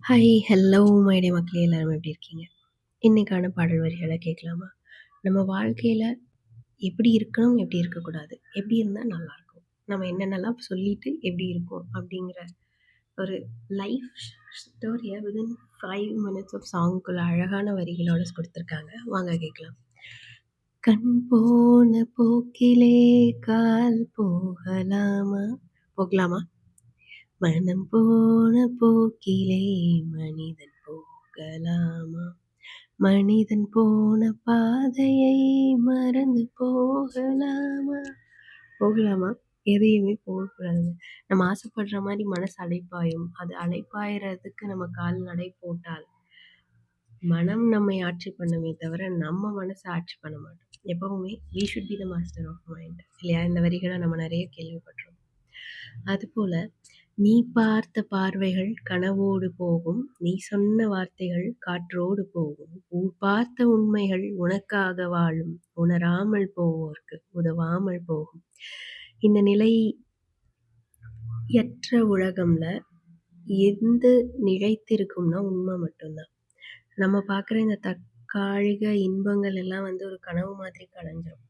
Hi, hello my dear மக்களே எல்லாரும் எப்படி இருக்கீங்க? இன்னைக்கான பாடல் வரிகள கேட்கலாமா? நம்ம வாழ்க்கையில எப்படி இருக்கணும், எப்படி இருக்கக்கூடாது, எப்படி இருந்தா நல்லாயிருக்கும், நம்ம என்னென்னலாம் சொல்லிட்டு எப்படி இருக்கோம் அப்படிங்கிற ஒரு லைஃப் ஸ்டோரிய வித்தின் 5 மினிட்ஸ் ஆஃப் சாங்குக்குள்ள அழகான வரிகளோட குடுத்துருக்காங்க. வாங்க கேட்கலாம். கண் போன போக்கிலே கால் போகலாமா? போகலாமா? மனம் போன போக்கிலே மனிதன் போகலாமா? மனிதன் போன பாதையை மறந்து போகலாமா? போகலாமா? எதையுமே போகக்கூடாதுங்க. நம்ம ஆசைப்படுற மாரி மனசு அலைப்பாயும். அது அலைப்பாயறதுக்கு நம்ம கால் நடை போட்டால், மனம் நம்மை ஆட்சி பண்ணுமே தவிர, நம்ம மனச ஆட்சி பண்ண மாட்டோம். எப்பவுமே "we should be the master of mind" இல்லையா? இந்த வரிகள நம்ம நெறைய கேள்விப்பட்டிருப்போம். அதுபோல நீ பார்த்த பார்வைகள் கனவோடு போகும். நீ சொன்ன வார்த்தைகள் காற்றோடு போகும். ஊர் பார்த்த உண்மைகள் உனக்காக வாழும். உணராமல் போவோர்க்கு உதவாமல் போகும். இந்த நிலையற்ற உலகம்ல எது நிலைத்திருக்கும்னா உண்மை மட்டும் தான். நம்ம பார்க்குற இந்த தற்காலிக இன்பங்கள் எல்லாம் வந்து ஒரு கனவு மாதிரி கலைஞ்சிரும்.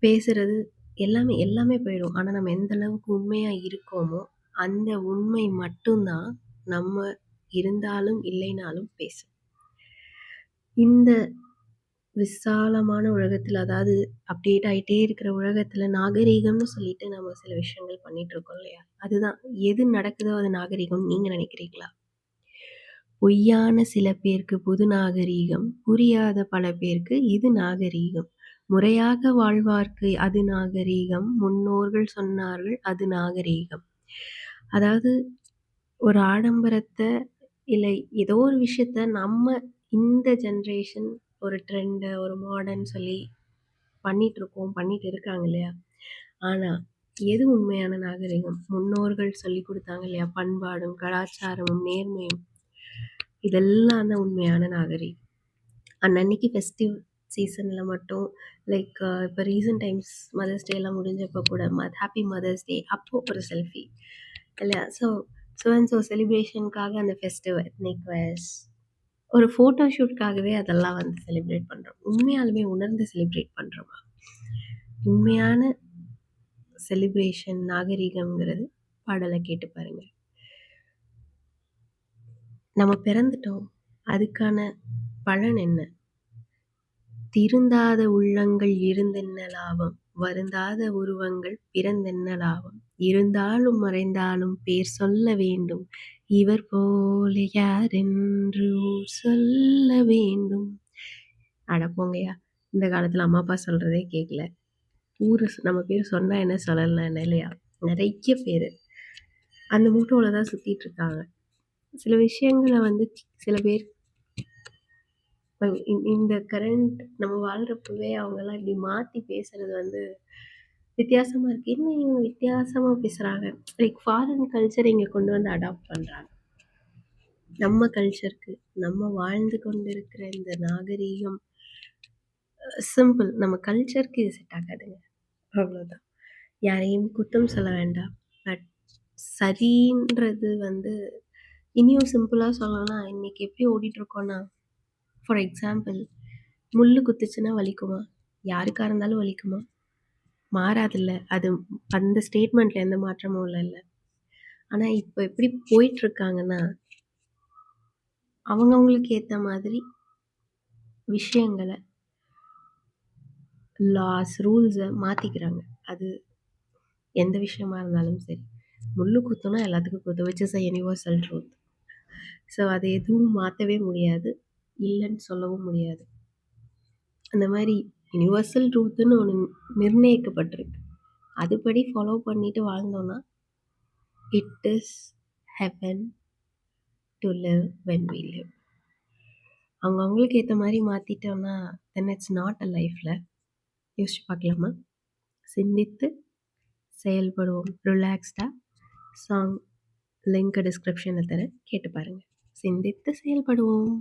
பேசுறது எல்லாமே எல்லாமே போயிடும். ஆனா நம்ம எந்த அளவுக்கு உண்மையா இருக்கோமோ, அந்த உண்மை மட்டும் தான் நம்ம இருந்தாலும், இல்லைனாலும் பேசும். இந்த விசாலமான உலகத்துல, அதாவது அப்டேட் ஆயிட்டே இருக்கிற உலகத்துல நாகரீகம்னு சொல்லிட்டு நம்ம சில விஷயங்கள் பண்ணிட்டு இருக்கோம் இல்லையா? அதுதான் எது நடக்குதோ அது நாகரீகம்னு நீங்க நினைக்கிறீங்களா? பொய்யான சில பேருக்கு புது நாகரீகம், புரியாத பல பேருக்கு இது நாகரீகம். முறையாக வாழ்வார்க்கு அது நாகரீகம், முன்னோர்கள் சொன்னார்கள் அது நாகரீகம். அதாவது ஒரு ஆடம்பரத்த, இல்லை ஏதோ ஒரு விஷயத்த நம்ம இந்த ஜெனரேஷன் ஒரு ட்ரெண்ட், ஒரு மாடர்ன் சொல்லி பண்ணிட்டுருக்கோம், பண்ணிட்டு இருக்காங்க இல்லையா? ஆனா, எது உண்மையான நாகரிகம்? முன்னோர்கள் சொல்லிக் குடுத்தாங்க இல்லையா? பண்பாடும், கலாச்சாரமும், நேர்மையும். இதெல்லாம் தான் உண்மையான நாகரிகம். அன்னன்னைக்கு ஃபெஸ்டிவ் சீசன்ல மட்டும் லைக் இப்போ ரீசென்ட் டைம்ஸ் மதர்ஸ் டே எல்லாம் முடிஞ்சப்போ கூட ஹாப்பி மதர்ஸ் டே அப்போ ஒரு செல்ஃபி இல்லையா? ஸோ அண்ட் ஸோ செலிப்ரேஷனுக்காக அந்த ஃபெஸ்டிவ் எத்னிக் வேர்ஸ் ஒரு ஃபோட்டோ ஷூட்காகவே அதெல்லாம் வந்து செலிப்ரேட் பண்றோம். உண்மையாலுமே உணர்ந்து செலிப்ரேட் பண்றோமா? உண்மையான செலிப்ரேஷன் நாகரீகம்ங்கிறது பாடல கேட்டு பாருங்க. நம்ம பிறந்துட்டோம். அதுக்கான பலன் என்ன? திருந்தாத உள்ளங்கள் இருந்தென்ன லாபம்? வருந்தாத உருவங்கள் பிறந்தென்ன லாபம்? இருந்தாலும் மறைந்தாலும் பேர் சொல்ல வேண்டும். இவர் போல யாரென்று ஊர் சொல்ல வேண்டும். அட போங்கய்யா! இந்த காலத்துல அம்மா, அப்பா சொல்றதே கேட்கல. நம்ம பேர் சொன்னா என்ன, சொல்லலனா என்ன இல்லையா? நெறைய பேரு அந்த மூட்டோல தான் சுத்திட்டு இருக்காங்க. சில விஷயங்கள வந்து சில பேர் இந்த கரண்ட் நம்ம வாழ்றப்பவே அவங்கலாம் இப்படி மாத்தி பேசுறது வந்து வித்தியாசமா இருக்கு. என்ன இவங்க வித்தியாசமா பேசுறாங்க? லைக் ஃபாரின் கல்ச்சர் இங்க கொண்டு வந்து அடாப்ட் பண்றாங்க. நம்ம கல்ச்சருக்கு, நம்ம வாழ்ந்து கொண்டிருக்கிற இந்த நாகரீகம் சிம்பிள். நம்ம கல்ச்சருக்கு இது செட் ஆகாதுங்க. அவ்வளோதான். யாரையும் குத்தம் சொல்ல வேண்டாம். பட் சரின்றது வந்து இனியும் சிம்பிளா சொல்லணும்னா, இன்னைக்கு எப்படி ஓடிட்டுருக்கோம்னா, ஃபார் எக்ஸாம்பிள் முள்ளு குத்துச்சுன்னா வலிக்குமா? யாருக்கா இருந்தாலும் வலிக்குமா? மாறாதுல்ல. அது அந்த ஸ்டேட்மெண்ட்ல எந்த மாற்றமும் இல்லல்ல. ஆனா இப்ப எப்படி போயிட்டுருக்காங்கன்னா, அவங்கவங்களுக்கு ஏத்த மாதிரி விஷயங்கள, லாஸ், ரூல்ஸ மாத்திக்கிறாங்க. அது எந்த விஷயமா இருந்தாலும் சரி. முள்ளு குத்துனா எல்லாத்துக்கும் குத்தும். Which is a universal truth. So அத எதுவும் மாத்தவே முடியாது. இல்லன்னு சொல்லவும் முடியாது. அந்த மாரி யுனிவர்சல் ட்ரூத்துன்னு ஒண்ணு நிர்ணயிக்கப்பட்டிருக்கு. அதுபடி ஃபாலோ பண்ணிட்டு வாழ்ந்தோம்னா, it is heaven to live when we live. அவங்களுக்கு ஏத்த மாரி மாத்திட்டோம்னா, தென் இட்ஸ் நாட் அ லைஃப்ல. யோசிச்சு பார்க்கலாமா? சிந்தித்து செயல்படுவோம். ரிலாக்ஸ்டா சாங் லிங்க் டிஸ்கிரிப்ஷன்ல தரேன். கேட்டு பாருங்க. சிந்தித்து செயல்படுவோம்.